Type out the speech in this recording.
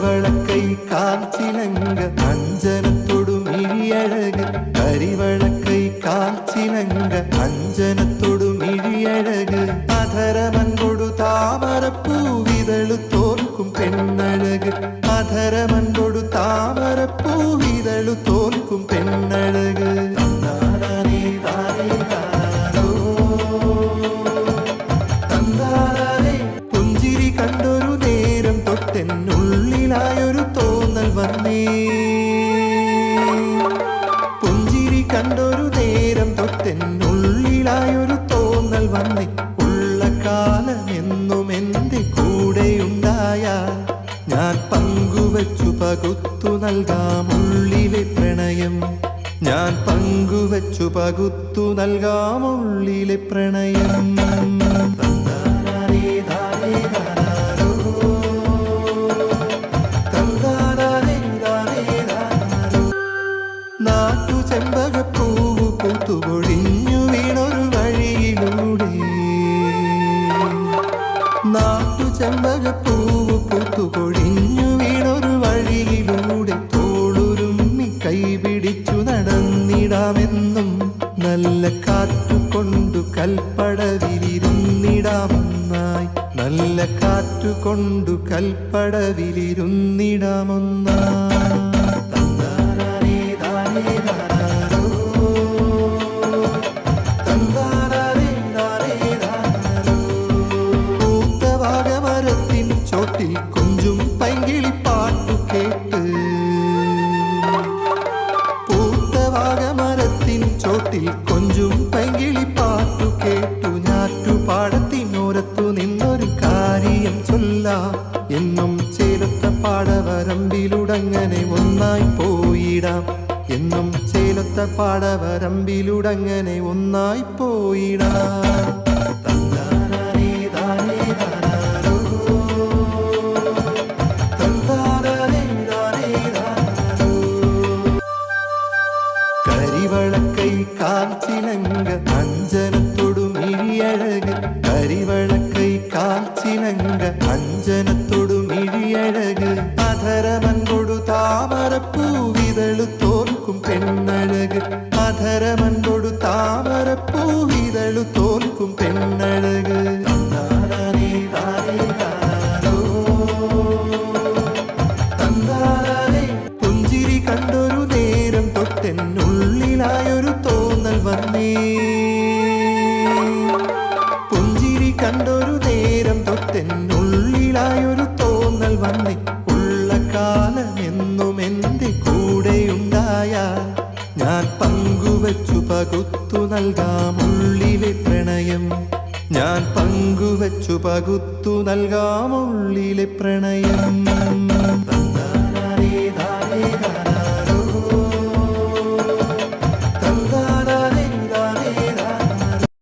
കരിവളക്കൈ കാൽച്ചിലങ്ക അഞ്ജനത്തൊടു മിഴിയഴക് കരിവളക്കൈ കാൽച്ചിലങ്ക അഞ്ജനത്തൊടു മിഴിയഴക് അധരമൻകൊടു താമരപ്പൂവിതളു തോൽക്കും പെണ്ണഴക് അധരമൻകൊടു താമരപ്പൂവിതളു തോൽക്കും പെണ്ണഴക് പുഞ്ചിരി കണ്ടൊരു നേരം തൊട്ടെന്നുള്ളിലായൊരു തോന്നൽ വന്നേ പുഞ്ചിരി കണ്ടൊരു നേരം തൊട്ടെന്നുള്ളിലായൊരു തോന്നൽ വന്നേ ഉള്ള കാലം എന്നും എന്റെ കൂടെയുണ്ടായാൽ ഞാൻ പങ്കുവച്ചു പകുത്തു നൽകാം ഉള്ളിലെ പ്രണയം ഞാൻ പങ്കുവച്ചു പകുത്തു നൽകാം ഉള്ളിലെ പ്രണയം നാട്ടു ചെമ്പകപ്പൂവ് പൂത്തുപൊഴിഞ്ഞു വീണൊരു വഴിയിലൂടെ നാട്ടു ചെമ്പകപ്പൂവ് പൂത്തുപൊഴിഞ്ഞു വീണൊരു വഴിയിലൂടെ തോളുരുമ്മി കൈപിടിച്ചു നടന്നിടാമെന്നും നല്ല കാറ്റുകൊണ്ടു കൽപ്പടവിലിരുന്നിടാമൊന്നായി നല്ല കാറ്റുകൊണ്ടു കൽപ്പടവിലിരുന്നിടാമൊന്നായി പൂത്തവാഗമരത്തിൻ ചോട്ടിൽ കൊഞ്ചും പൈങ്കിളിപ്പാട്ടു കേട്ട് പൂത്തവാഗമരത്തിൻ ചോട്ടിൽ കൊഞ്ചും പൈങ്കിളിപ്പാട്ടു കേട്ടു ഞാറ്റുപാടത്തിനോരത്തു നിന്നൊരു കാര്യം ചൊല്ലാം എന്നും ചേലത്ത പാടവരമ്പിലുടങ്ങനെ ഒന്നായി പോയിടാം എന്നും ചേലത്ത പാടവരമ്പിലുടങ്ങനെ ഒന്നായി പോയിടാം കരിവളക്കൈ കാൽച്ചിലങ്ക അഞ്ജനത്തൊടു മിഴിയഴക് കരിവളക്കൈ കാൽച്ചിലങ്ക അഞ്ജനത്തൊടു മിഴിയഴക് അധരമൻകൊടു താമരപ്പൂവിതളു തോൽക്കും പെണ്ണഴക് അധരമൻകൊടു താമരപ്പൂവിതളു തോൽക്കും പെണ്ണഴക് പുഞ്ചിരി കണ്ടൊരു നേരം തൊട്ടെന്നുള്ളിലായൊരു തോന്നൽ വന്നേ പുഞ്ചിരി കണ്ടൊരു നേരം തൊട്ടെന്നുള്ളിലായൊരു തോന്നൽ വന്നേ ഉള്ള കാലം എന്നും എന്റെ കൂടെയുണ്ടായാൽ ഞാൻ പങ്കുവച്ചു പകുത്തു നൽകാം ഉള്ളിലെ പ്രണയം ഞാൻ പങ്കുവച്ചു പകുത്തു നൽകാം ഉള്ളിലെ പ്രണയം